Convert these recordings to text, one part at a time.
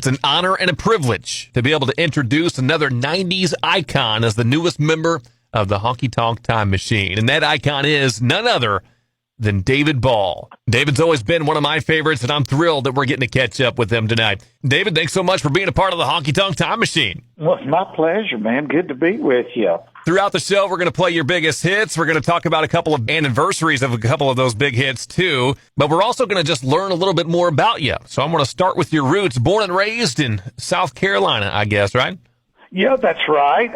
It's an honor and a privilege to be able to introduce another 90s icon as the newest member of the Honky Tonk Time Machine. And that icon is none other than David Ball. David's always been one of my favorites, and I'm thrilled that we're getting to catch up with him tonight. David, thanks so much for being a part of the Honky Tonk Time Machine. Well, it's my pleasure, man. Good to be with you. Throughout the show, we're going to play your biggest hits. We're going to talk about a couple of anniversaries of a couple of those big hits, too. But we're also going to just learn a little bit more about you. So I'm going to start with your roots. Born and raised in South Carolina, I guess, right? Yeah, that's right.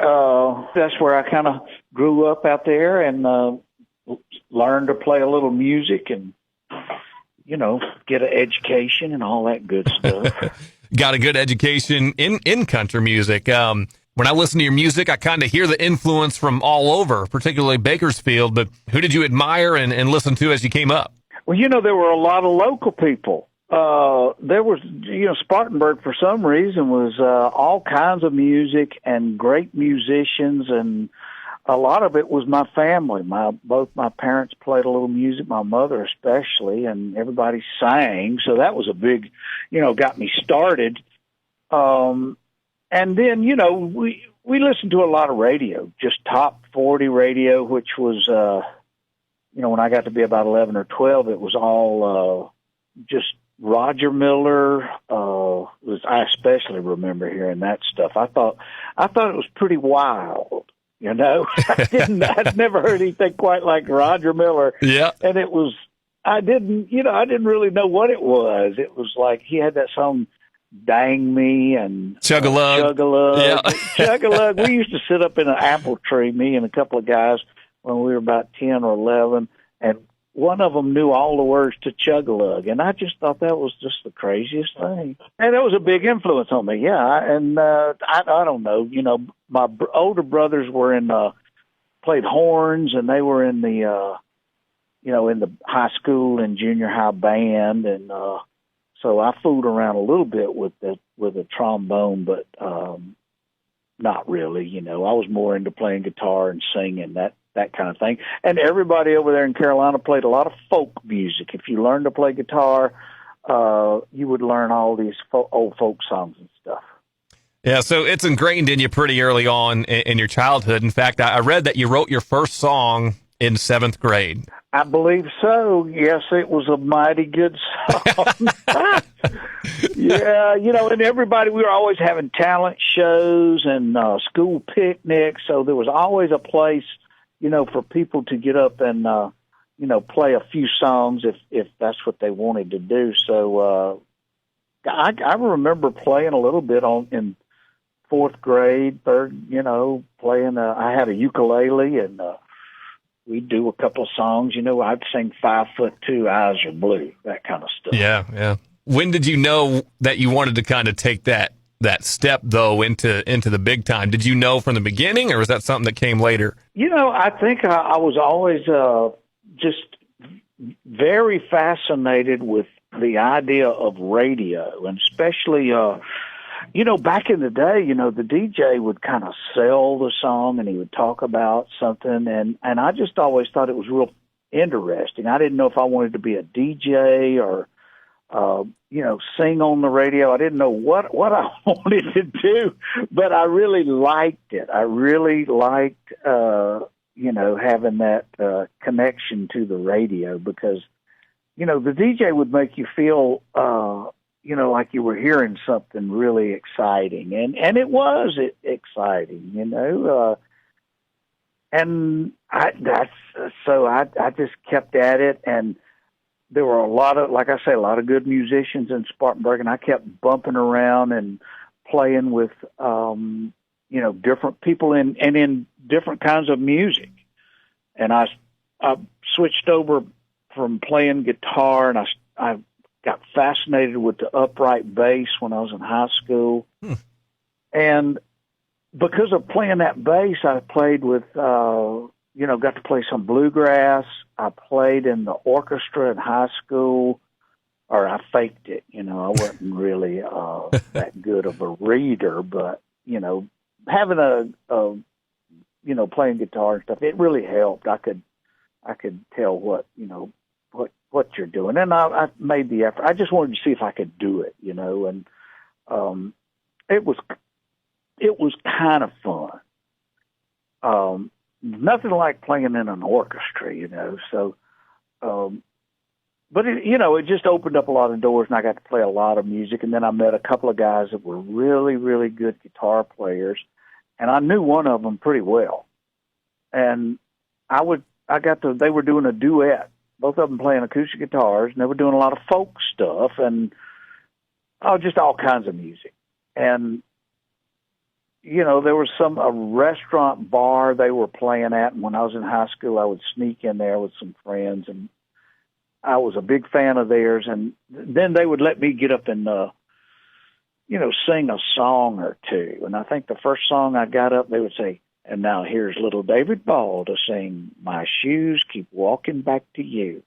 That's where I kind of grew up out there and learned to play a little music and, get an education and all that good stuff. Got a good education in country music. When I listen to your music, I kind of hear the influence from all over, particularly Bakersfield. But who did you admire and listen to as you came up? Well, there were a lot of local people. There was, Spartanburg for some reason was all kinds of music and great musicians, and a lot of it was my family. Both my parents played a little music, my mother especially, and everybody sang. So that was a big, got me started. And then, we listened to a lot of radio, just top 40 radio, which was, when I got to be about 11 or 12, it was all just Roger Miller. I especially remember hearing that stuff. I thought it was pretty wild, I'd never heard anything quite like Roger Miller. Yeah. And it was, I didn't really know what it was. It was like he had that song, Dang Me and Chug-a-Lug. Yeah. Chug-a-Lug. We used to sit up in an apple tree, me and a couple of guys, when we were about 10 or 11, and one of them knew all the words to Chug-a-Lug, and I just thought that was just the craziest thing. And it was a big influence on me, yeah. And I don't know, my older brothers were played horns, and they were in the, in the high school and junior high band, and so I fooled around a little bit with the trombone, but not really. I was more into playing guitar and singing, that kind of thing. And everybody over there in Carolina played a lot of folk music. If you learned to play guitar, you would learn all these old folk songs and stuff. Yeah, so it's ingrained in you pretty early on in your childhood. In fact, I read that you wrote your first song in 7th grade. I believe so. Yes, it was a mighty good song. Yeah, and everybody, we were always having talent shows and school picnics, so there was always a place, for people to get up and, play a few songs if that's what they wanted to do. So I remember playing a little bit in 4th grade, 3rd, playing. I had a ukulele, and we'd do a couple of songs. I'd sing 5'2", Eyes Are Blue, that kind of stuff. Yeah. When did you know that you wanted to kind of take that step, though, into the big time? Did you know from the beginning, or was that something that came later? I think I was always just very fascinated with the idea of radio, and especially, back in the day, the DJ would kind of sell the song, and he would talk about something, and I just always thought it was real interesting. I didn't know if I wanted to be a DJ or sing on the radio. I didn't know what I wanted to do, but I really liked it. I really liked, having that connection to the radio, because, the DJ would make you feel, like you were hearing something really exciting. And it was exciting, and I just kept at it. And there were a lot of good musicians in Spartanburg, and I kept bumping around and playing with, different people in different kinds of music. And I switched over from playing guitar, and I got fascinated with the upright bass when I was in high school. And because of playing that bass, I played with, got to play some bluegrass. I played in the orchestra in high school, or I faked it. I wasn't really that good of a reader, but, having playing guitar and stuff, it really helped. I could tell what you're doing. And I made the effort. I just wanted to see if I could do it, and it was kind of fun. Nothing like playing in an orchestra, So, but it just opened up a lot of doors, and I got to play a lot of music. And then I met a couple of guys that were really, really good guitar players, and I knew one of them pretty well. And they were doing a duet, both of them playing acoustic guitars, and they were doing a lot of folk stuff and just all kinds of music. And there was a restaurant bar they were playing at, and when I was in high school, I would sneak in there with some friends, and I was a big fan of theirs. And then they would let me get up and, sing a song or two. And I think the first song I got up, they would say, "And now here's little David Ball to sing 'My Shoes Keep Walking Back to You.'"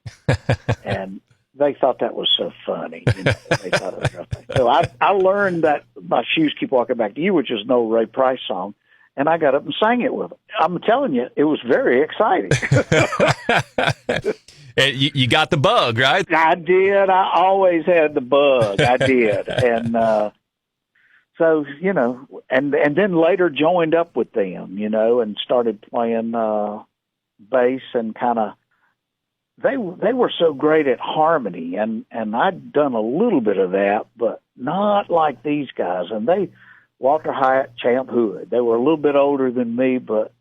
And they thought that was so funny. They thought it was real funny. So I learned that "My Shoes Keep Walking Back to You," which is no Ray Price song, and I got up and sang it with them. I'm telling you, it was very exciting. And you got the bug, right? I did. I always had the bug. I did. And so, and then later joined up with them, and started playing bass and kind of, they were so great at harmony, and I'd done a little bit of that, but not like these guys. And Walter Hyatt, Champ Hood, they were a little bit older than me, but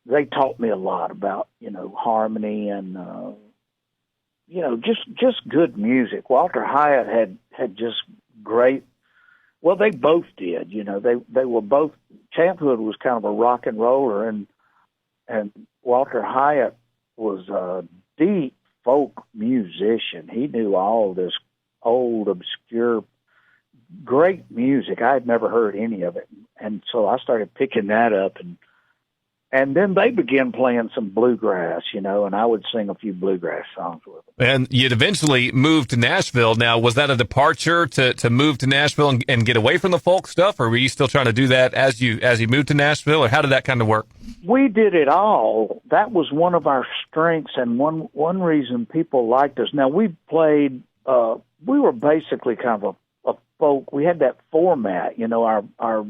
they taught me a lot about, harmony and, just good music. Walter Hyatt had just great, well, they both did, they were both, Champ Hood was kind of a rock and roller, and Walter Hyatt was a deep folk musician. He knew all this old, obscure, great music. I had never heard any of it. And so I started picking that up, and then they began playing some bluegrass, and I would sing a few bluegrass songs with them. And you'd eventually moved to Nashville. Now, was that a departure to move to Nashville and get away from the folk stuff, or were you still trying to do that as you moved to Nashville, or how did that kind of work? We did it all. That was one of our strengths, and one reason people liked us. Now, we played, we were basically kind of a folk. We had that format, our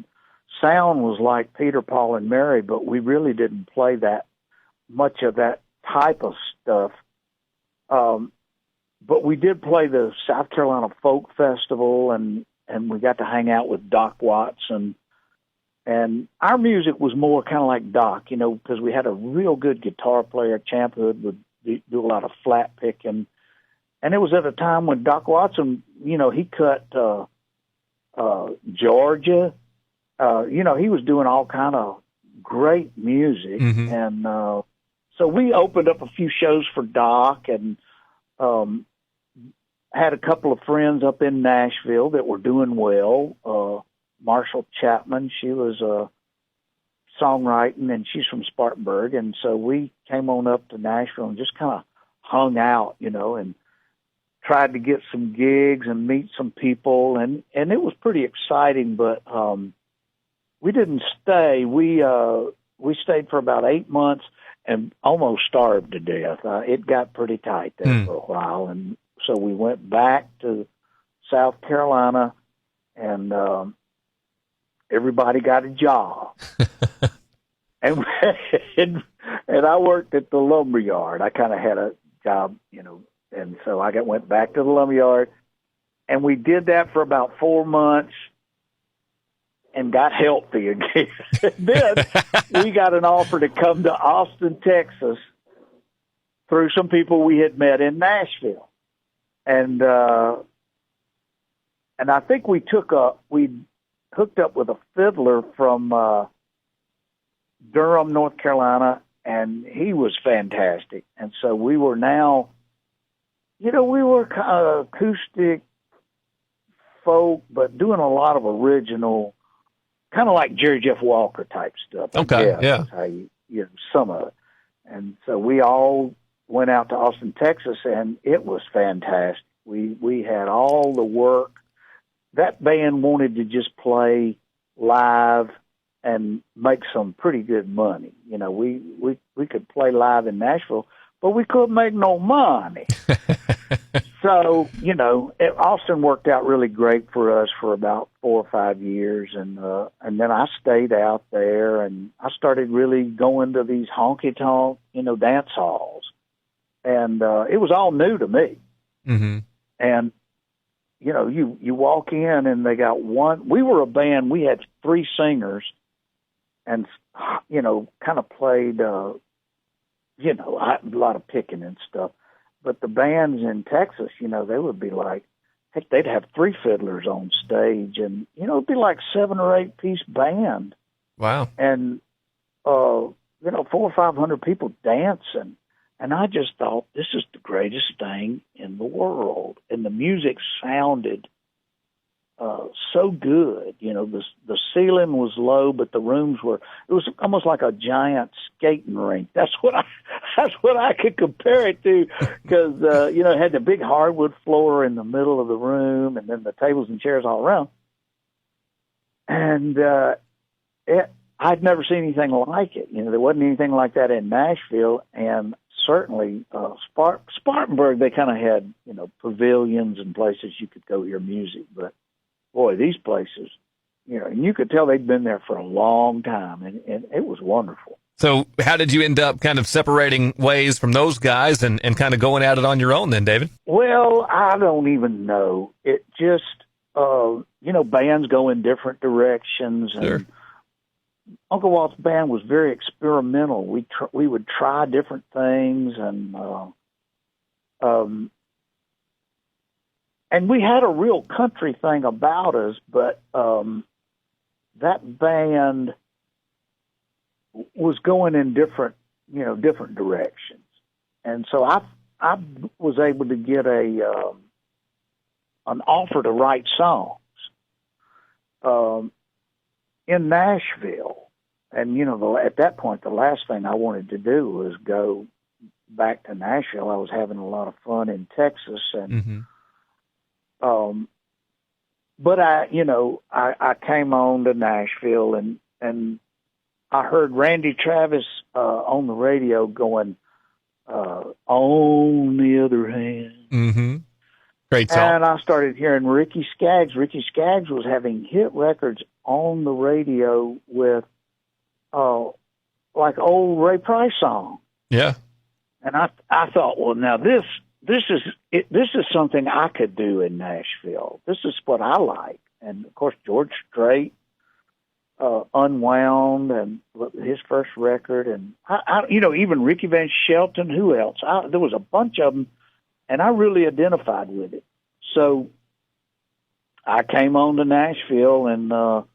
sound was like Peter, Paul, and Mary, but we really didn't play that much of that type of stuff. But we did play the South Carolina Folk Festival, and we got to hang out with Doc Watts, and our music was more kind of like Doc, because we had a real good guitar player. Champ Hood would do a lot of flat picking, and it was at a time when Doc Watson, he cut Georgia. He was doing all kind of great music. Mm-hmm. And so we opened up a few shows for Doc, and had a couple of friends up in Nashville that were doing well. Marshall Chapman, she was songwriting, and she's from Spartanburg. And so we came on up to Nashville and just kind of hung out, and tried to get some gigs and meet some people. And it was pretty exciting, but we didn't stay. We stayed for about 8 months and almost starved to death. It got pretty tight there for a while, and so we went back to South Carolina, and everybody got a job. and I worked at the lumber yard. I kind of had a job, and so I went back to the lumber yard, and we did that for about 4 months. And got healthy again. Then we got an offer to come to Austin, Texas, through some people we had met in Nashville, and I think we hooked up with a fiddler from Durham, North Carolina, and he was fantastic. And so we were now, we were kind of acoustic folk, but doing a lot of original, kind of like Jerry Jeff Walker type stuff. Okay, yeah. That's how you some of it. And so we all went out to Austin, Texas, and it was fantastic. We had all the work. That band wanted to just play live and make some pretty good money. We could play live in Nashville, but we couldn't make no money. So, Austin worked out really great for us for about 4 or 5 years. And then I stayed out there and I started really going to these honky tonk, dance halls. And it was all new to me. Mm-hmm. And, you walk in and they got we were a band, we had 3 singers and, kind of played, a lot of picking and stuff. But the bands in Texas, they would be like, heck, they'd have 3 fiddlers on stage and, it'd be like 7 or 8 piece band. Wow. And, 400 or 500 people dancing. And I just thought, this is the greatest thing in the world. And the music sounded so good. The ceiling was low, but the rooms it was almost like a giant skating rink. That's what I could compare it to, because, it had the big hardwood floor in the middle of the room and then the tables and chairs all around. And I'd never seen anything like it. There wasn't anything like that in Nashville, and certainly Spartanburg, they kind of had, pavilions and places you could go hear music. But, boy, these places, and you could tell they'd been there for a long time, and it was wonderful. So how did you end up kind of separating ways from those guys and kind of going at it on your own then, David? Well, I don't even know. It just, bands go in different directions. And sure. Uncle Walt's band was very experimental. We would try different things, and we had a real country thing about us, but that band was going in different directions, and so I was able to get an offer to write songs in Nashville. And, at that point, the last thing I wanted to do was go back to Nashville. I was having a lot of fun in Texas. And, but I came on to Nashville and I heard Randy Travis on the radio going, on the other hand. Mm-hmm. Great song. And I started hearing Ricky Skaggs. Ricky Skaggs was having hit records on the radio with like old Ray Price song. Yeah. And I thought, well, now this is something I could do in Nashville. This is what I like. And of course, George Strait, Unwound, and his first record, and even Ricky Van Shelton. Who else? There was a bunch of them, and I really identified with it. So I came on to Nashville, and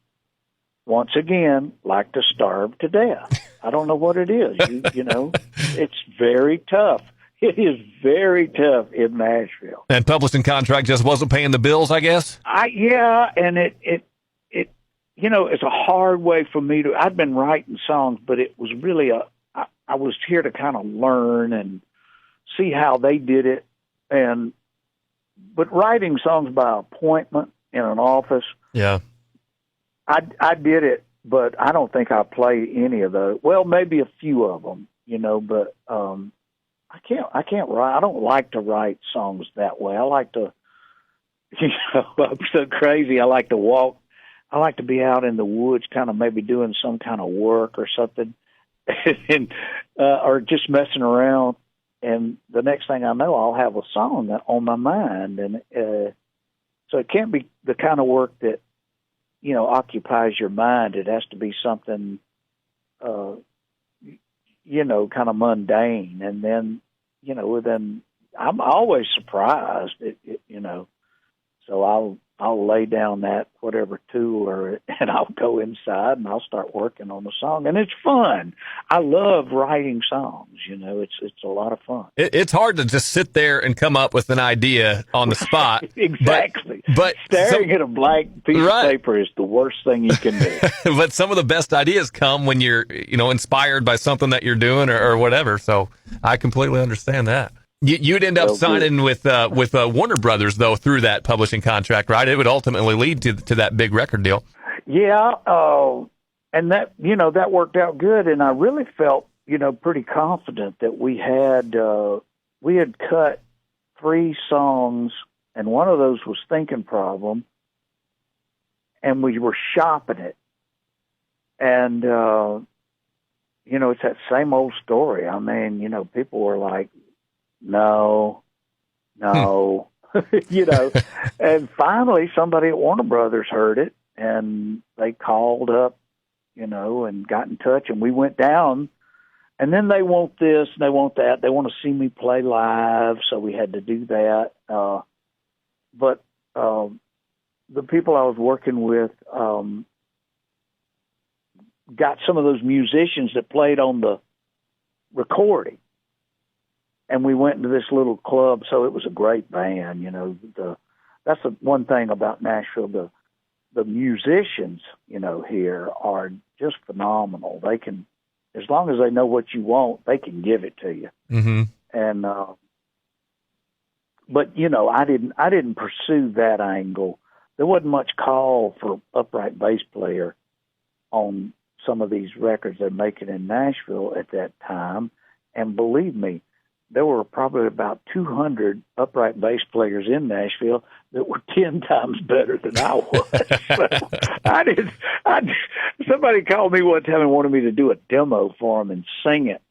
once again, like to starve to death. I don't know what it is. It's very tough. It is very tough in Nashville. And publishing contract just wasn't paying the bills, I guess? And it it's a hard way for me to, I'd been writing songs, but it was really I was here to kind of learn and see how they did it. But writing songs by appointment in an office. Yeah. I did it, but I don't think I played any of those. Well, maybe a few of them, but I can't write. I don't like to write songs that way. I like to, I'm so crazy. I like to walk. I like to be out in the woods, kind of maybe doing some kind of work or something, and, or just messing around. And the next thing I know, I'll have a song on my mind. And so it can't be the kind of work that, occupies your mind. It has to be something, kind of mundane. And then, then I'm always surprised, so I'll lay down that whatever tool and I'll go inside and I'll start working on the song, and it's fun. I love writing songs. It's a lot of fun. It's hard to just sit there and come up with an idea on the spot. Exactly. But staring at a blank piece of paper is the worst thing you can do. But some of the best ideas come when you're, inspired by something that you're doing or whatever. So I completely understand that. You'd end up signing with Warner Brothers, though, through that publishing contract, right? It would ultimately lead to that big record deal. Yeah, and that that worked out good, and I really felt pretty confident that we had cut 3 songs, and one of those was Thinking Problem, and we were shopping it. And, it's that same old story. I mean, people were like, no, and finally somebody at Warner Brothers heard it, and they called up, and got in touch, and we went down, and then they want this and they want that. They want to see me play live, so we had to do that. But the people I was working with got some of those musicians that played on the recording, and we went into this little club. So it was a great band. That's the one thing about Nashville. The musicians, here are just phenomenal. They can, as long as they know what you want, they can give it to you. Mm-hmm. And but I didn't pursue that angle. There wasn't much call for upright bass player on some of these records they're making in Nashville at that time. And believe me, there were probably about 200 upright bass players in Nashville that were 10 times better than I was. So somebody called me one time and wanted me to do a demo for them and sing it.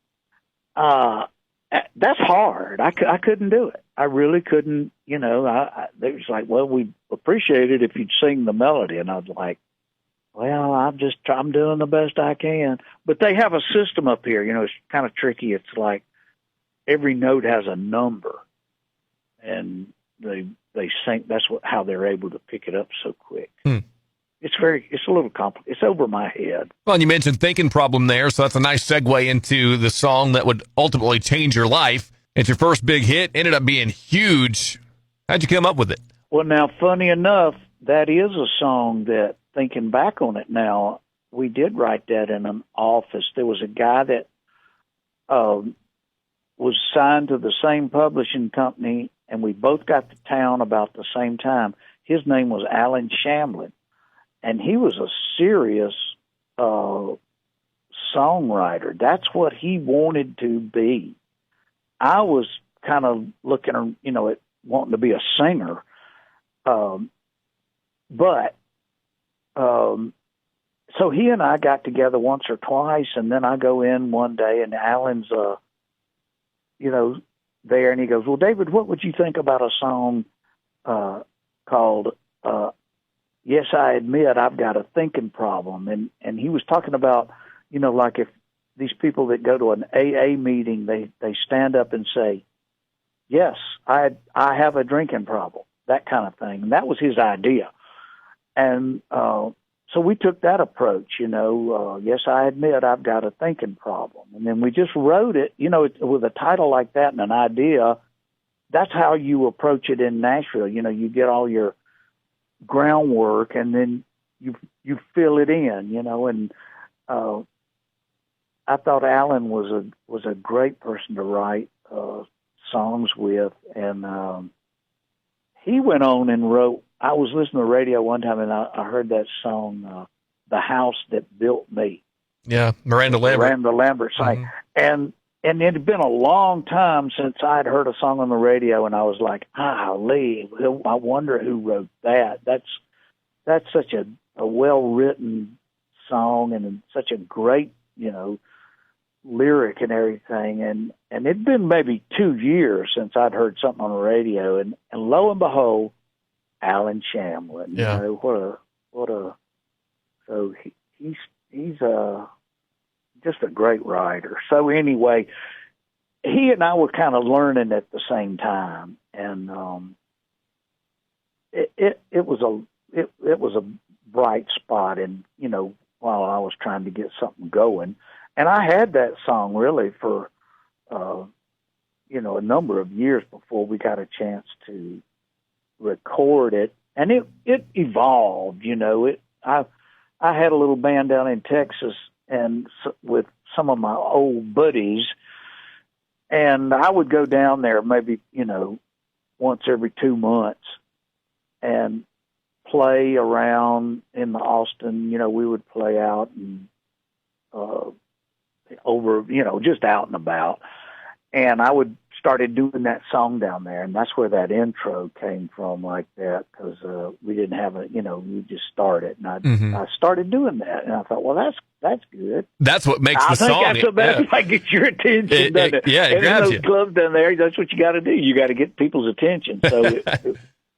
That's hard. I couldn't do it. I really couldn't, they was like, well, we appreciate it if you'd sing the melody. And I was like, well, I'm doing the best I can. But they have a system up here, it's kind of tricky. It's like every note has a number, and they sing. That's how they're able to pick it up so quick. It's a little complicated. It's over my head. Well, and you mentioned Thinking Problem there, so that's a nice segue into the song that would ultimately change your life. It's your first big hit, ended up being huge. How'd you come up with it? Well, now, funny enough, that is a song that, thinking back on it now, we did write that in an office. There was a guy that was signed to the same publishing company, and we both got to town about the same time. His name was Alan Shamlin, and he was a serious songwriter. That's what he wanted to be. I was kind of looking, at wanting to be a singer, but so he and I got together once or twice, and then I go in one day, and Alan's there, and he goes, well, David, what would you think about a song called Yes, I Admit I've Got a Thinking Problem? And he was talking about, like if these people that go to an AA meeting, they stand up and say, yes, I have a drinking problem, that kind of thing. And that was his idea. And so we took that approach, yes, I admit I've got a thinking problem. And then we just wrote it, with a title like that and an idea. That's how you approach it in Nashville. You get all your groundwork, and then you fill it in, and I thought Alan was a great person to write songs with. And he went on and wrote, I was listening to the radio one time, and I heard that song, The House That Built Me. Yeah, Miranda Lambert sang. Mm-hmm. And it had been a long time since I'd heard a song on the radio, and I was like, Lee, I wonder who wrote that. That's such a well-written song, and such a great, lyric and everything. And it'd been maybe 2 years since I'd heard something on the radio, and lo and behold, Alan Shamlin. Yeah. So he's just a great writer. So anyway, he and I were kind of learning at the same time, and it was a bright spot in, while I was trying to get something going. And I had that song really for a number of years before we got a chance to record it, and it evolved. I had a little band down in Texas, and with some of my old buddies, and I would go down there maybe once every 2 months and play around in the Austin. We would play out and over, just out and about, and I would started doing that song down there, and that's where that intro came from, like that, because we didn't have you just start it, and I started doing that, and I thought, well, that's good. That's what makes the song. I think that's the best way to get your attention, doesn't it? Yeah, it grabs those you. Clubs down there, that's what you got to do. You got to get people's attention. So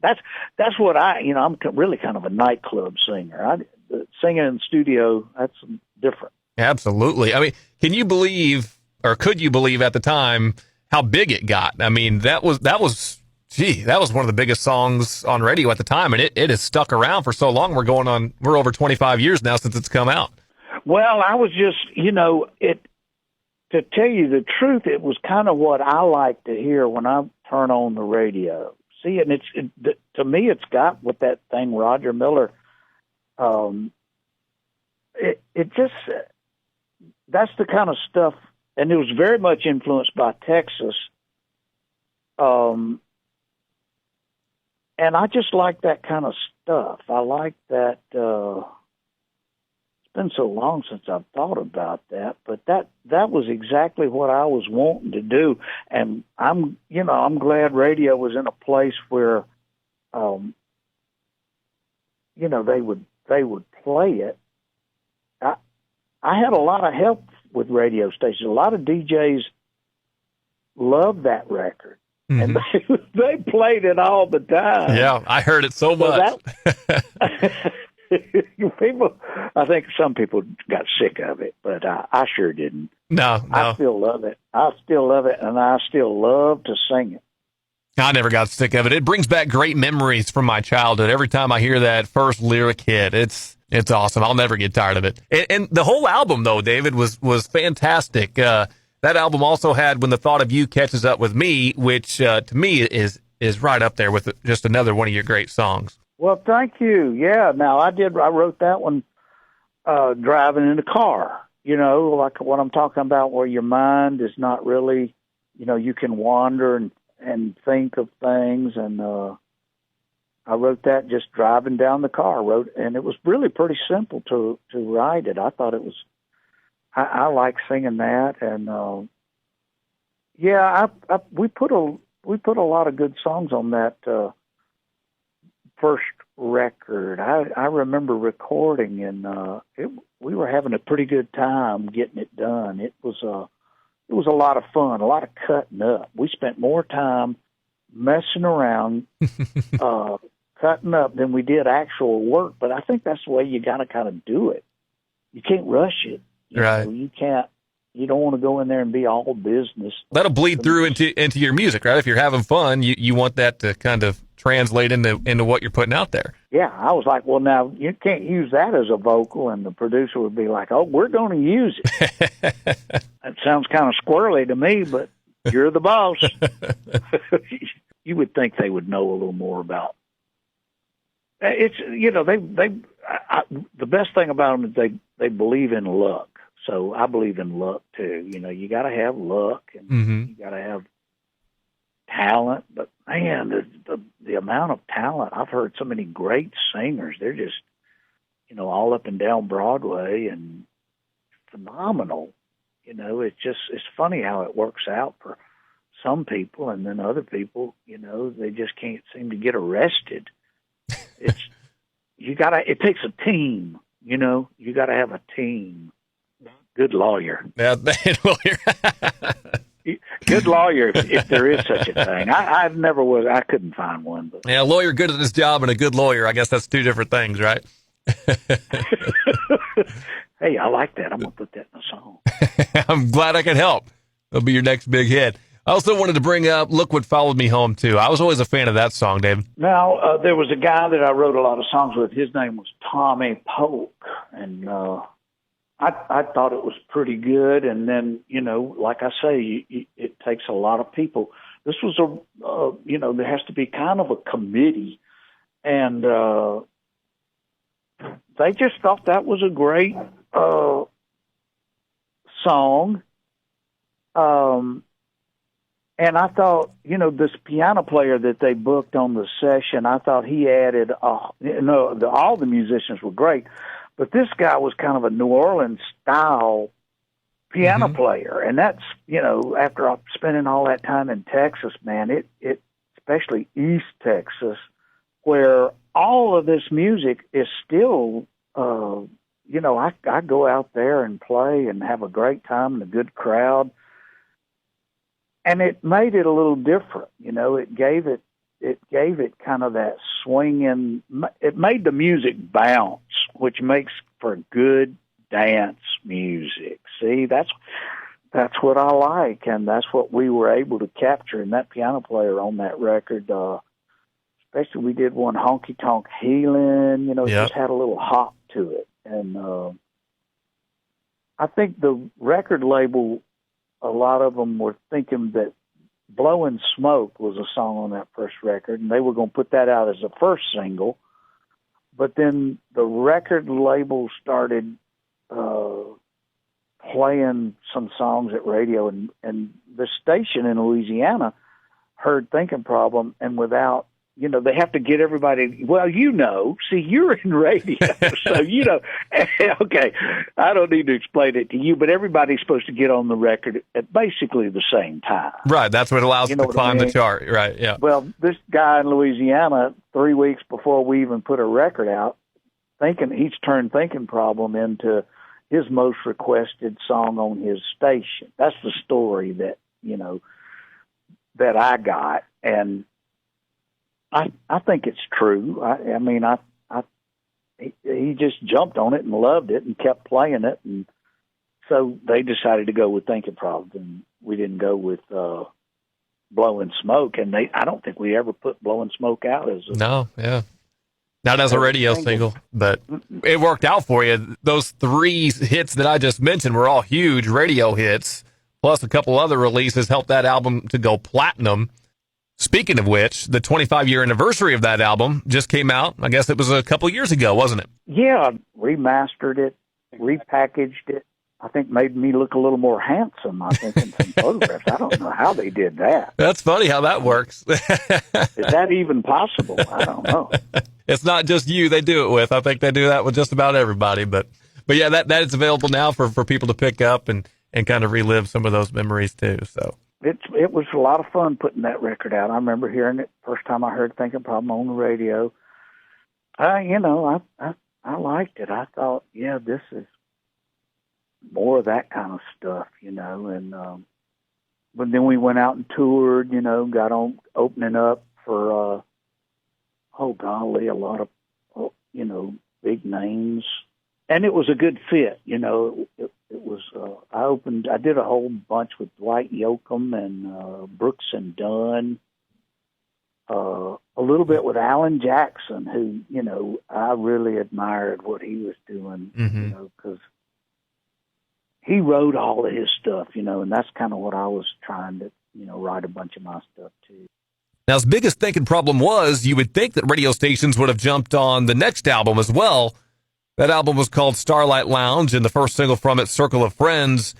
that's what I'm really kind of a nightclub singer. Singing in the studio, that's different. Absolutely. I mean, can you believe, or could you believe at the time, how big it got? I mean, that was one of the biggest songs on radio at the time, and it has stuck around for so long. We're over 25 years now since it's come out. Well, I was just, to tell you the truth, it was kind of what I like to hear when I turn on the radio. See, and to me, it's got with that thing, Roger Miller. That's the kind of stuff, and it was very much influenced by Texas. And I just like that kind of stuff. I like that. It's been so long since I've thought about that, but that was exactly what I was wanting to do. And I'm glad radio was in a place where, they would play it. I had a lot of help with radio stations. A lot of DJs loved that record. And they played it all the time. Yeah, I heard it so much. People, I think some people got sick of it, but I sure didn't. No. I still love it. And I still love to sing it. I never got sick of it. It brings back great memories from my childhood. Every time I hear that first lyric hit, it's awesome. I'll never get tired of it. And the whole album, though, David, was fantastic. That album also had When the Thought of You Catches Up with Me, which to me is right up there with just another one of your great songs. Well, thank you. Yeah, now I wrote that one driving in the car, like what I'm talking about, where your mind is not really, you can wander and think of things. And I wrote that just driving down the car, and it was really pretty simple to write it. I thought it was, I like singing that. And we put a lot of good songs on that first record. I remember recording, and we were having a pretty good time getting it done. It was a lot of fun, a lot of cutting up. We spent more time messing around, cutting up than we did actual work. But I think that's the way you got to kind of do it. You can't rush it. Right. You can't. You don't want to go in there and be all business. That'll bleed through into your music, right? If you're having fun, you want that to kind of translate into what you're putting out there. Yeah, I was like, well, now you can't use that as a vocal, and the producer would be like, oh, we're going to use it. That sounds kind of squirrely to me, but you're the boss. You would think they would know a little more about. It's the best thing about them is they believe in luck. So I believe in luck too. You got to have luck, and you got to have talent. But man, the amount of talent, I've heard so many great singers. They're just, all up and down Broadway and phenomenal. It's funny how it works out for some people, and then other people, they just can't seem to get arrested. It takes a team. You got to have a team. Good lawyer. Yeah, bad lawyer. Good lawyer, if there is such a thing. I never was. I couldn't find one. But. Yeah, a lawyer good at his job and a good lawyer. I guess that's two different things, right? Hey, I like that. I'm going to put that in a song. I'm glad I could help. That'll be your next big hit. I also wanted to bring up Look What Followed Me Home, too. I was always a fan of that song, David. Now, there was a guy that I wrote a lot of songs with. His name was Tommy Polk, and I thought it was pretty good. And then, like I say, it takes a lot of people. This was there has to be kind of a committee, and they just thought that was a great song. And I thought, this piano player that they booked on the session, I thought he added, all the musicians were great, but this guy was kind of a New Orleans style piano player. And that's, after spending all that time in Texas, man, it especially East Texas, where all of this music is still, I go out there and play and have a great time and a good crowd. And it made it a little different. It gave it kind of that swinging. It made the music bounce, which makes for good dance music. See, that's what I like, and that's what we were able to capture in that piano player on that record. Especially we did one, Honky Tonk Healing. It just had a little hop to it. And I think the record label, a lot of them were thinking that Blowin' Smoke was a song on that first record, and they were going to put that out as a first single. But then the record label started playing some songs at radio, and the station in Louisiana heard Thinking Problem, and without, they have to get everybody, see, you're in radio, so okay, I don't need to explain it to you, but everybody's supposed to get on the record at basically the same time. Right, that's what allows you to climb the chart, right, yeah. Well, this guy in Louisiana, 3 weeks before we even put a record out, he's turned Thinking Problem into his most requested song on his station. That's the story that, that I got, and I think it's true. He just jumped on it and loved it and kept playing it, and so they decided to go with Thinking Problem, and we didn't go with Blowin' Smoke. And I don't think we ever put Blowin' Smoke out as not as a radio single, but it worked out for you. Those 3 hits that I just mentioned were all huge radio hits, plus a couple other releases helped that album to go platinum. Speaking of which, the 25-year anniversary of that album just came out. I guess it was a couple years ago, wasn't it? Yeah, remastered it, repackaged it. I think made me look a little more handsome, I think, in some photographs. I don't know how they did that. That's funny how that works. Is that even possible? I don't know. It's not just you they do it with. I think they do that with just about everybody. But yeah, that is available now for people to pick up and kind of relive some of those memories too. So it was a lot of fun putting that record out. I remember hearing it first time I heard Thinking Problem on the radio. I liked it. I thought, this is more of that kind of stuff, and but then we went out and toured, got on opening up for a lot of big names, and it was a good fit. It was I did a whole bunch with Dwight Yoakam and Brooks and Dunn, a little bit with Alan Jackson, who I really admired what he was doing, because he wrote all of his stuff, and that's kind of what I was trying to, write a bunch of my stuff too. Now, as big as Thinking Problem was, you would think that radio stations would have jumped on the next album as well. That album was called Starlight Lounge, and the first single from it, Circle of Friends,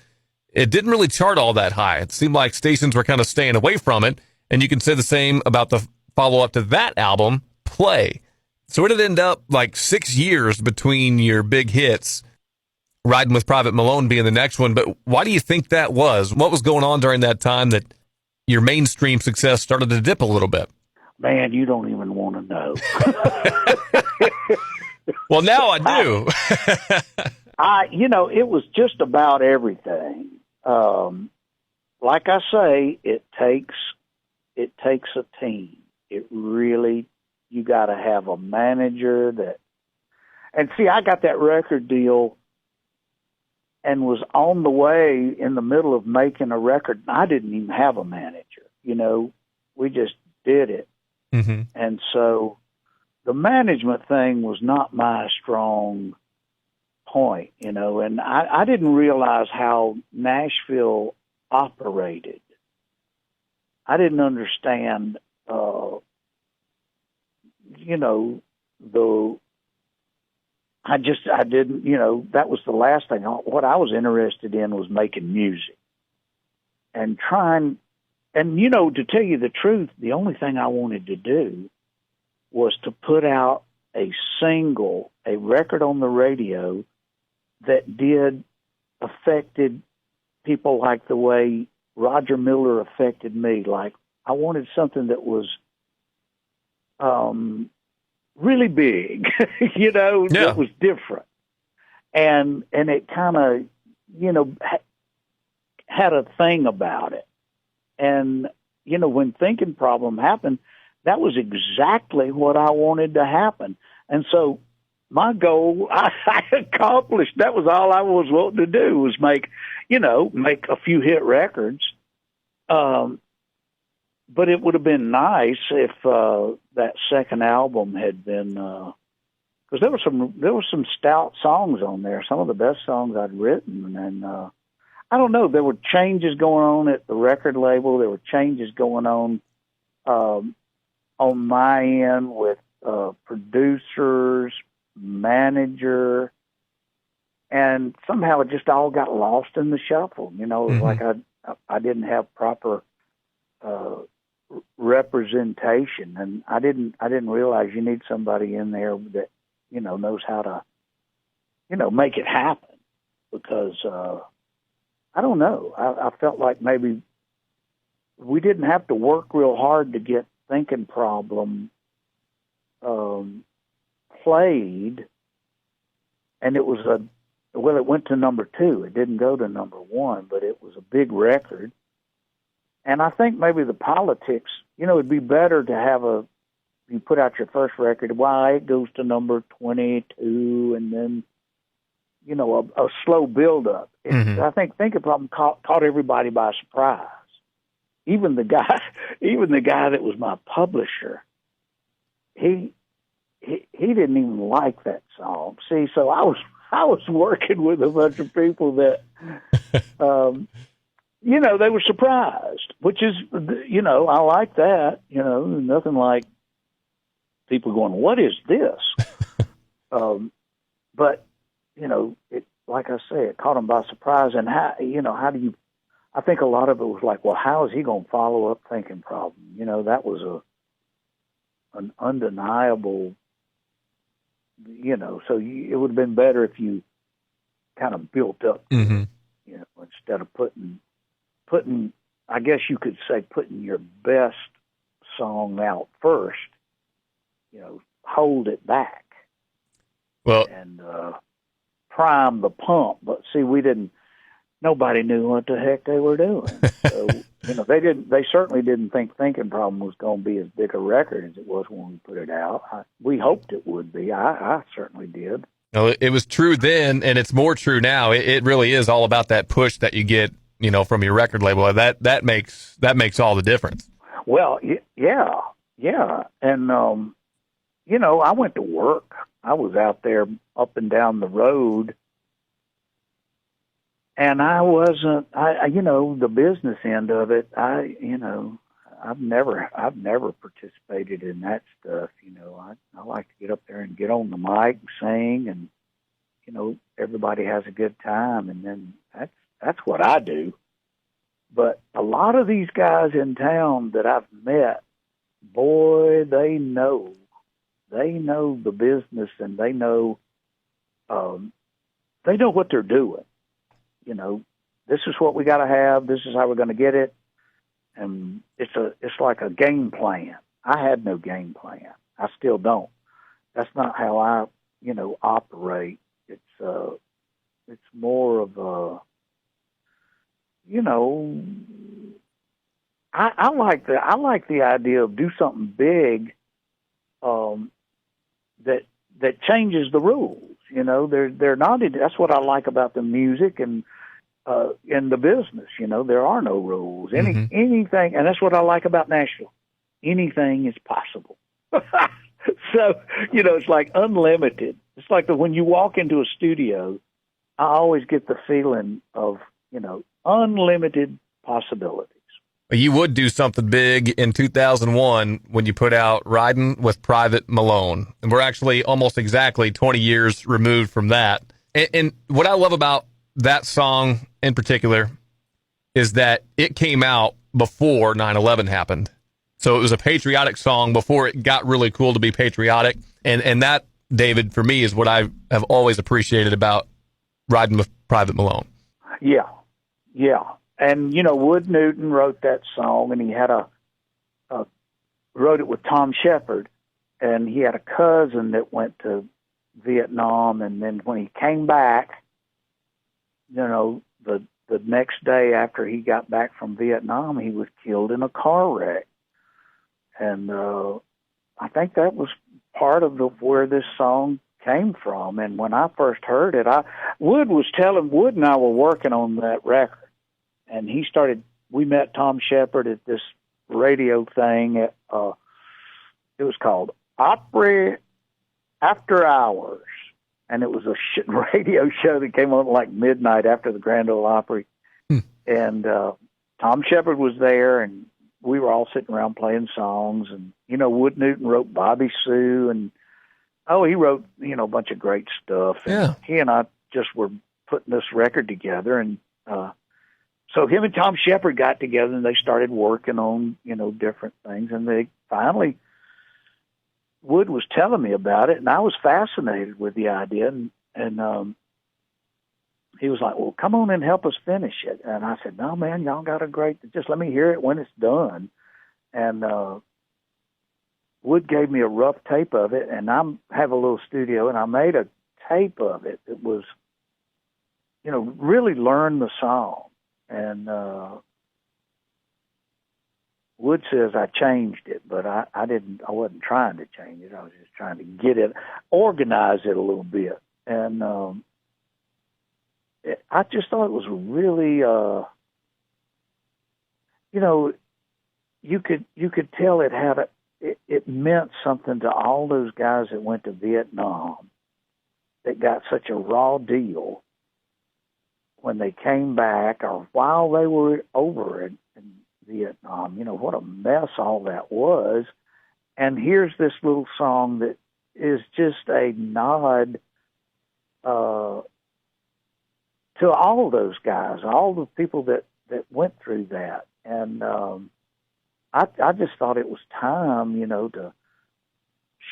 it didn't really chart all that high. It seemed like stations were kind of staying away from it, and you can say the same about the follow-up to that album, Play. So it would end up like 6 years between your big hits, Riding with Private Malone being the next one. But why do you think that was? What was going on during that time that your mainstream success started to dip a little bit? Man, you don't even want to know. Well, now I do. It was just about everything. Like I say, it takes a team. It really, you got to have a manager and see, I got that record deal and was on the way in the middle of making a record. I didn't even have a manager, we just did it. Mm-hmm. And so the management thing was not my strong point, and I didn't realize how Nashville operated. I didn't understand, I didn't, that was the last thing. What I was interested in was making music and trying, and, to tell you the truth, the only thing I wanted to do was to put out a record on the radio that affected people like the way Roger Miller affected me. Like, I wanted something that was really big, that was different. And it kind of, had a thing about it. And, when Thinking Problem happened, that was exactly what I wanted to happen. And so my goal, I accomplished. That was all I was wanting to do, was make a few hit records. But it would have been nice if that second album had been, because there were some stout songs on there, some of the best songs I'd written, and I don't know. There were changes going on at the record label. There were changes going on my end with producers, manager, and somehow it just all got lost in the shuffle. It was like I didn't have proper representation, and I didn't realize you need somebody in there that knows how to make it happen, because I don't know, I felt like maybe we didn't have to work real hard to get Thinking Problem played, and it was it went to number 2. It didn't go to number 1, but it was a big record. And I think maybe the politics, it'd be better to have you put out your first record, why it goes to number 22, and then, a slow build-up. I think Thinking Problem caught everybody by surprise. Even the guy that was my publisher, he didn't even like that song. See, so I was working with a bunch of people that, they were surprised, which is, I like that. Nothing like people going, "What is this?" But it, like I say, it caught them by surprise. And how do you? I think a lot of it was like, well, how is he going to follow up Thinking Problem? That was an undeniable. So it would have been better if you kind of built up, instead of putting. I guess you could say putting your best song out first. Hold it back. Well, and prime the pump. But see, nobody knew what the heck they were doing. So, they certainly didn't think Thinking Problem was going to be as big a record as it was when we put it out. We hoped it would be. I certainly did. No, it was true then, and it's more true now. It really is all about that push that you get, from your record label. That makes all the difference. Well, yeah. And, I went to work. I was out there up and down the road, and I wasn't, the business end of it, I've never participated in that stuff. I like to get up there and get on the mic and sing, and, everybody has a good time, and then that's what I do. But a lot of these guys in town that I've met, boy, they know the business, and they know what they're doing. This is what we got to have. This is how we're going to get it. And it's like a game plan. I had no game plan. I still don't. That's not how I, operate. It's more of a, I like the idea of do something big, that changes the rules. They're not. That's what I like about the music and in the business. There are no rules. Anything, and that's what I like about Nashville. Anything is possible. So it's like unlimited. It's like when you walk into a studio, I always get the feeling of unlimited possibilities. You would do something big in 2001 when you put out Riding with Private Malone. And we're actually almost exactly 20 years removed from that. And what I love about that song in particular is that it came out before 9/11 happened. So it was a patriotic song before it got really cool to be patriotic. And that, David, for me, is what I have always appreciated about Riding with Private Malone. Yeah. Yeah. And, Wood Newton wrote that song, and he had wrote it with Tom Shepard, and he had a cousin that went to Vietnam, and then when he came back, the next day after he got back from Vietnam, he was killed in a car wreck. And I think that was part of where this song came from. And when I first heard it, Wood and I were working on that record. And we met Tom Shepard at this radio thing. It was called Opry After Hours. And it was a radio show that came on like midnight after the Grand Ole Opry. And Tom Shepard was there, and we were all sitting around playing songs. And, Wood Newton wrote Bobby Sue, and, he wrote, a bunch of great stuff. And yeah. He and I just were putting this record together. And so him and Tom Shepard got together, and they started working on, different things. And they finally, Wood was telling me about it, and I was fascinated with the idea. And he was like, well, come on and help us finish it. And I said, no, man, y'all got just let me hear it when it's done. And Wood gave me a rough tape of it, and I have a little studio, and I made a tape of it that was, really learn the song. And Wood says I changed it, but I wasn't trying to change it. I was just trying to get it, organize it a little bit. And I just thought it was really, you could tell it meant something to all those guys that went to Vietnam that got such a raw deal when they came back or while they were over in Vietnam. What a mess all that was. And here's this little song that is just a nod to all those guys, all the people that went through that. And I just thought it was time, to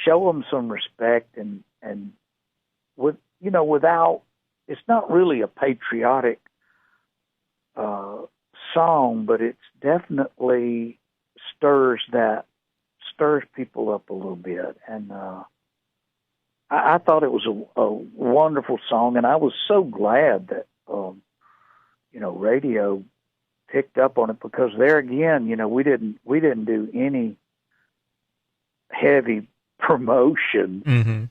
show them some respect and without, it's not really a patriotic song, but it's definitely stirs people up a little bit. And I thought it was a wonderful song, and I was so glad that radio picked up on it, because there again, we didn't do any heavy promotion. Mm-hmm.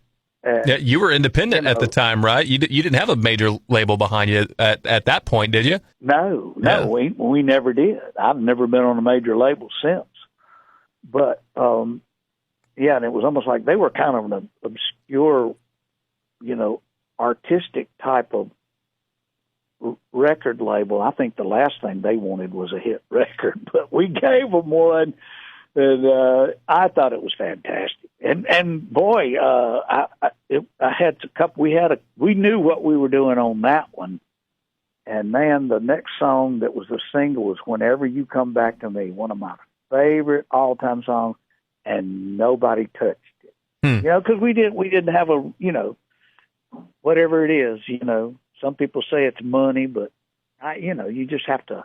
Yeah, you were independent at the time, right? You didn't have a major label behind you at that point, did you? No, we never did. I've never been on a major label since. But and it was almost like they were kind of an obscure, artistic type of record label. I think the last thing they wanted was a hit record, but we gave them one, and I thought it was fantastic. And boy, I had a couple. We knew what we were doing on that one, and man, the next song that was a single was "Whenever You Come Back to Me," one of my favorite all-time songs, and nobody touched it. Because we didn't have a whatever it is, Some people say it's money, but you just have to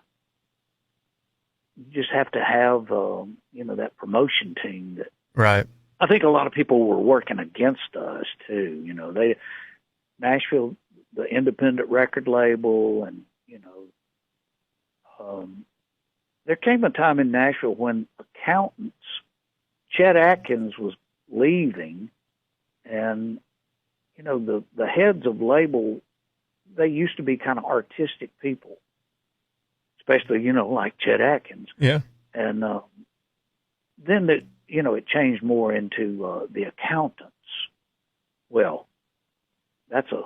have that promotion team that. Right. I think a lot of people were working against us too. Nashville, the independent record label, and there came a time in Nashville when accountants, Chet Atkins was leaving, and the heads of label, they used to be kind of artistic people, especially, like Chet Atkins. Yeah. And then it changed more into the accountants. Well, that's a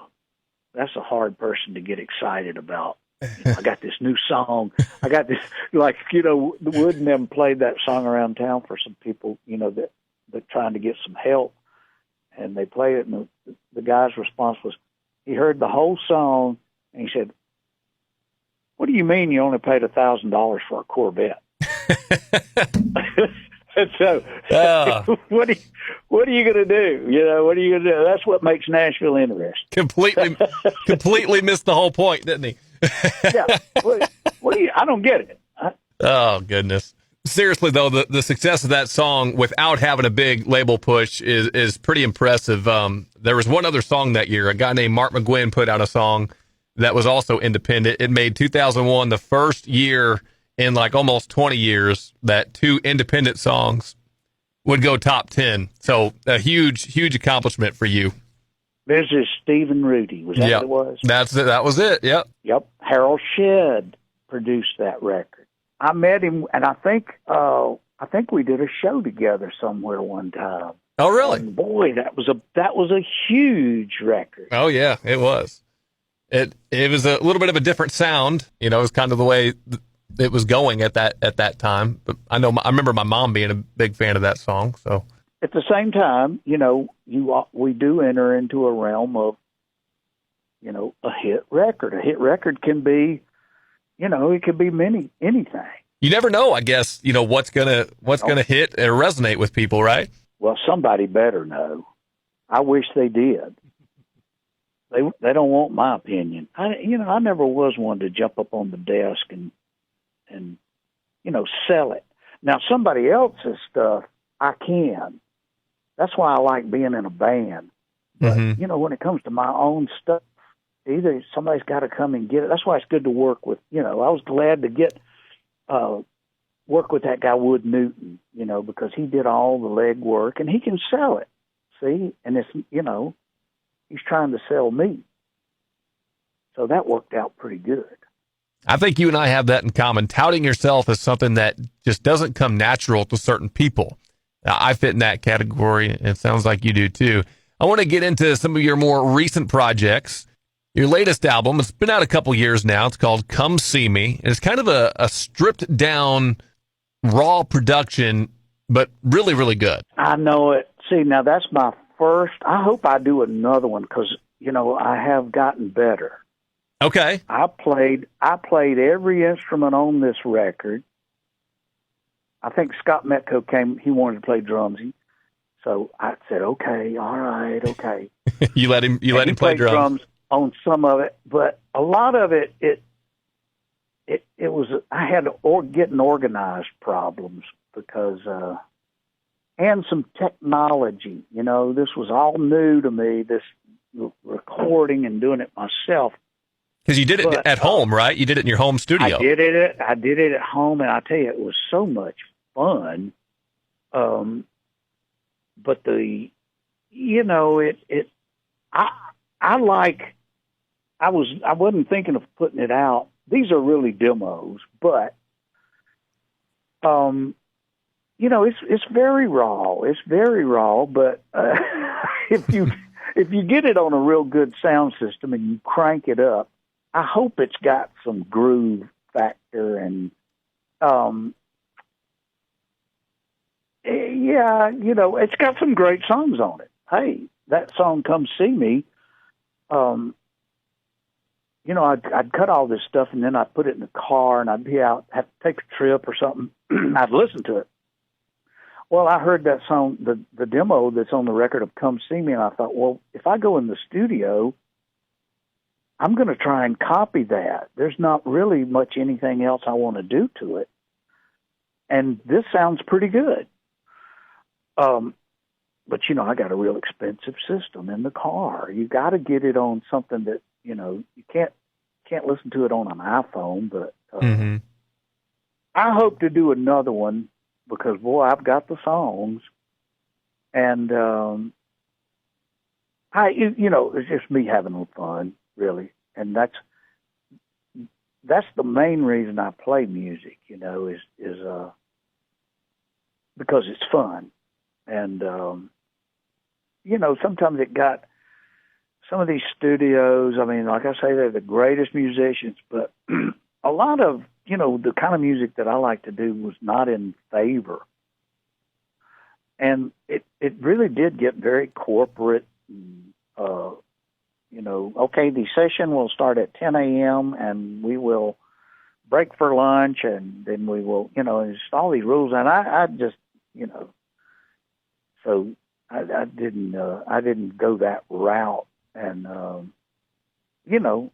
hard person to get excited about. I got this new song. I got this, Wood and them played that song around town for some people, that trying to get some help. And they played it, and the guy's response was, he heard the whole song, and he said, "What do you mean you only paid $1,000 for a Corvette?" And so, what are you going to do? What are you going to do? That's what makes Nashville interesting. Completely missed the whole point, didn't he? Yeah. I don't get it. Oh, goodness. Seriously, though, the success of that song without having a big label push is pretty impressive. There was one other song that year. A guy named Mark McGuinn put out a song that was also independent. It made 2001 the first year in like almost 20 years that two independent songs would go top 10. So a huge accomplishment for you. This is Stephen Rudy. Was that what it was? That's it. That was it. Yep. Yep. Harold Shedd produced that record. I met him, and I think we did a show together somewhere one time. Oh, really? And boy, that was a huge record. Oh, yeah, it was. It was a little bit of a different sound. You know, it was kind of the way it was going at that time. But I remember my mom being a big fan of that song. So at the same time, you know, we do enter into a realm of, you know, a hit record. A hit record can be, you know, it could be anything. You never know, I guess, you know, what's gonna hit or resonate with people, right? Well, somebody better know. I wish they did. They don't want my opinion. I never was one to jump up on the desk and you know, sell it. Now, somebody else's stuff, I can. That's why I like being in a band. But, you know, when it comes to my own stuff, either somebody's got to come and get it. That's why it's good to work with, you know, I was glad to work with that guy, Wood Newton, you know, because he did all the legwork and he can sell it. See? And it's, you know, he's trying to sell me. So that worked out pretty good. I think you and I have that in common. Touting yourself is something that just doesn't come natural to certain people. Now, I fit in that category, and it sounds like you do too. I want to get into some of your more recent projects. Your latest album, it's been out a couple years now. It's called Come See Me. It's kind of a stripped down, raw production, but really, really good. I know it. See, now that's my first. I hope I do another one because, you know, I have gotten better. Okay. I played every instrument on this record. I think Scott Metco came. He wanted to play drums. So I said, okay, all right, okay. You let him play drums on some of it, but a lot of it was, I had getting organized problems because, and some technology, you know, this was all new to me, this recording and doing it myself. Because you did it at home, right? You did it in your home studio. I did it at home, and I tell you, it was so much fun. But you know, I wasn't thinking of putting it out. These are really demos, but, you know, it's very raw. It's very raw, but, if you get it on a real good sound system and you crank it up, I hope it's got some groove factor and, yeah, you know, it's got some great songs on it. Hey, that song, Come See Me, you know, I'd cut all this stuff and then I'd put it in the car and I'd be out, have to take a trip or something. I'd listen to it. Well, I heard that song, the demo that's on the record of Come See Me, and I thought, well, if I go in the studio, I'm going to try and copy that. There's not really much anything else I want to do to it. And this sounds pretty good. But, you know, I got a real expensive system in the car. You got to get it on something that, you know, you can't listen to it on an iPhone, but I hope to do another one because, boy, I've got the songs. And, you know, it's just me having fun, really. And that's the main reason I play music, you know, is because it's fun. And, you know, sometimes it got some of these studios, I mean, like I say, they're the greatest musicians, but a lot of, you know, the kind of music that I like to do was not in favor. And it really did get very corporate. You know, okay, the session will start at 10 a.m. and we will break for lunch and then we will, you know, there's all these rules. And I just, you know, so I didn't go that route. And, you know,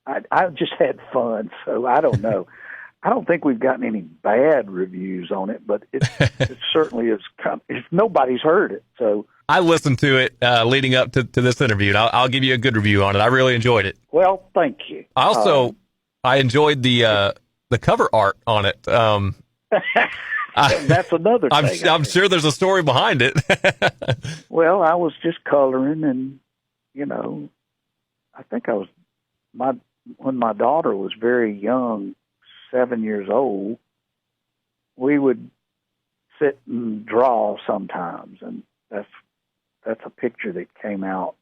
I just had fun. So I don't know. I don't think we've gotten any bad reviews on it, but it certainly is. If nobody's heard it, so I listened to it leading up to this interview, and I'll give you a good review on it. I really enjoyed it. Well, thank you. I also I enjoyed the cover art on it. That's another thing. I'm sure there's a story behind it. Well, I was just coloring, and I think when my daughter was very young, 7 years old, we would sit and draw sometimes, and that's a picture that came out.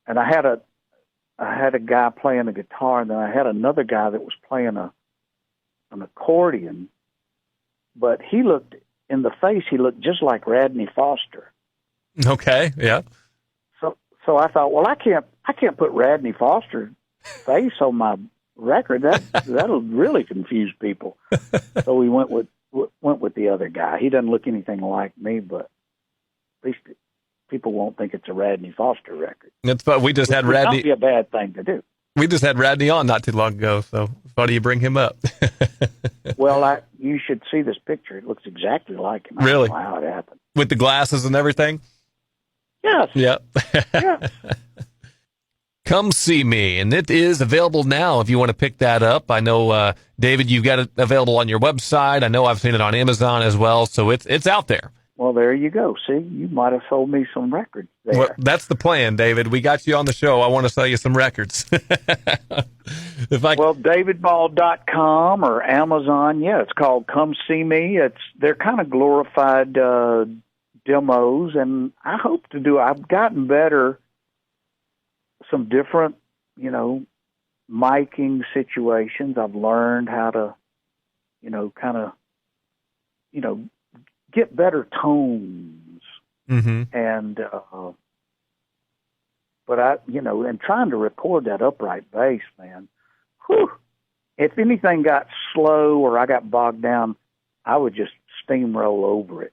And I had a guy playing the guitar, and then I had another guy that was playing an accordion, but he looked just like Radney Foster. Okay, yeah. So I thought, well, I can't put Radney Foster's face on my record. That'll really confuse people. So we went with the other guy. He doesn't look anything like me, but at least people won't think it's a Radney Foster record. It's fun. We just had Radney. Not be a bad thing to do. We just had Radney on not too long ago, so why do you bring him up? Well, you should see this picture. It looks exactly like him. Really? I don't know how it happened. With the glasses and everything? Yes. Yep. Yes. Come See Me, and it is available now if you want to pick that up. I know, David, you've got it available on your website. I know I've seen it on Amazon as well, so it's out there. Well, there you go. See, you might have sold me some records there. Well, that's the plan, David. We got you on the show. I want to sell you some records. Well, davidball.com or Amazon, yeah, it's called Come See Me. They're kind of glorified demos, and I hope to do. I've gotten better, some different, miking situations. I've learned how to, get better tones. Mm-hmm. And, but and trying to record that upright bass, man, whew, if anything got slow or I got bogged down, I would just steamroll over it,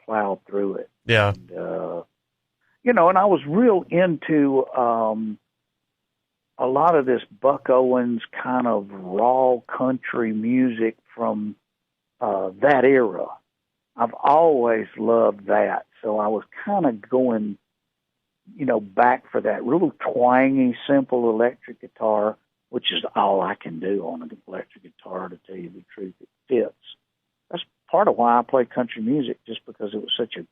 plow through it. Yeah. And, and I was real into a lot of this Buck Owens kind of raw country music from that era. I've always loved that. So I was kind of going, back for that little twangy, simple electric guitar, which is all I can do on an electric guitar, to tell you the truth. It fits. That's part of why I play country music, just because it was such a,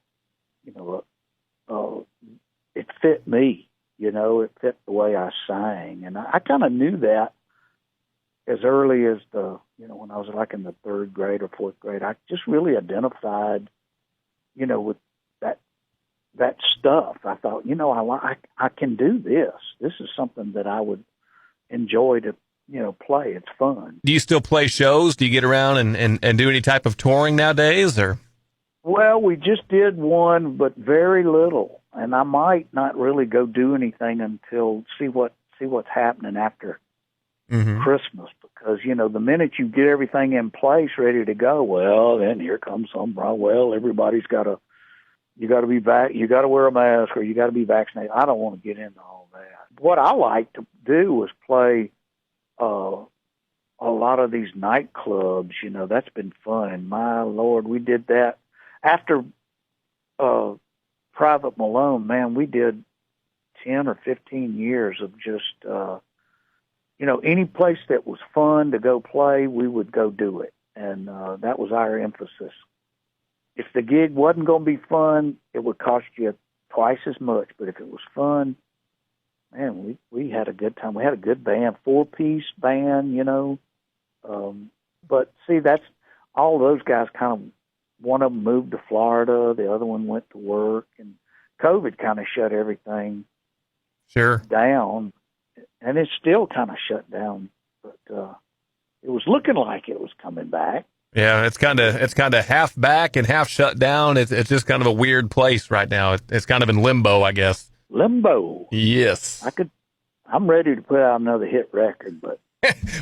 it fit me, it fit the way I sang. And I kind of knew that as early as when I was like in the third grade or fourth grade. I just really identified, with that stuff. I thought, I can do this. This is something that I would enjoy to, play. It's fun. Do you still play shows? Do you get around and do any type of touring nowadays, or? Well, we just did one, but very little. And I might not really go do anything until see what's happening after Christmas, because the minute you get everything in place, ready to go, well, then here comes everybody's you got to be back, you got to wear a mask, or you got to be vaccinated. I don't want to get into all that. What I like to do was play a lot of these nightclubs. That's been fun. My Lord, we did that after Private Malone. Man, we did 10 or 15 years of just any place that was fun to go play, we would go do it. And that was our emphasis. If the gig wasn't going to be fun, it would cost you twice as much. But if it was fun, man, we had a good time. We had a good band, 4-piece band, But see, that's all those guys kind of, one of them moved to Florida, the other one went to work, and COVID kind of shut everything down. And it's still kind of shut down, but it was looking like it was coming back. Yeah, it's kind of half back and half shut down. It's just kind of a weird place right now. It's kind of in limbo, I guess. Limbo. Yes. I'm ready to put out another hit record, but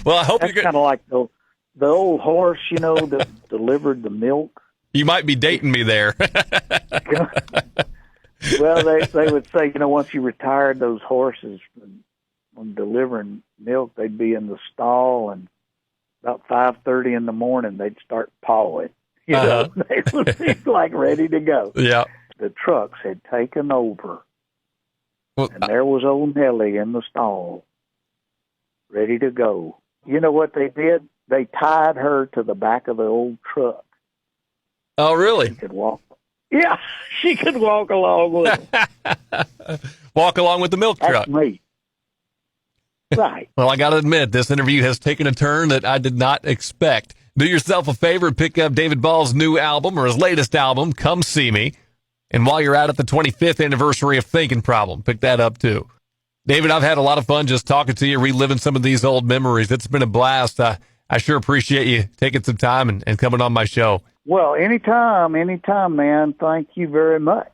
well, I hope that's kind of like the old horse, that delivered the milk. You might be dating me there. Well, they would say, once you retired those horses from delivering milk, they'd be in the stall, and about 5:30 in the morning, they'd start pawing. You know, they would be like ready to go. Yeah. The trucks had taken over, Well, and there was old Nellie in the stall, ready to go. You know what they did? They tied her to the back of the old truck. oh, really? She could walk. Yeah, she could walk along with them. Walk along with the milk That's truck. me. Right. Well, I got to admit, this interview has taken a turn that I did not expect. Do yourself a favor and pick up David Ball's new album or his latest album, Come See Me. And while you're out at the 25th anniversary of Thinking Problem, pick that up too. David, I've had a lot of fun just talking to you, reliving some of these old memories. It's been a blast. I sure appreciate you taking some time and coming on my show. Well, anytime, man. Thank you very much.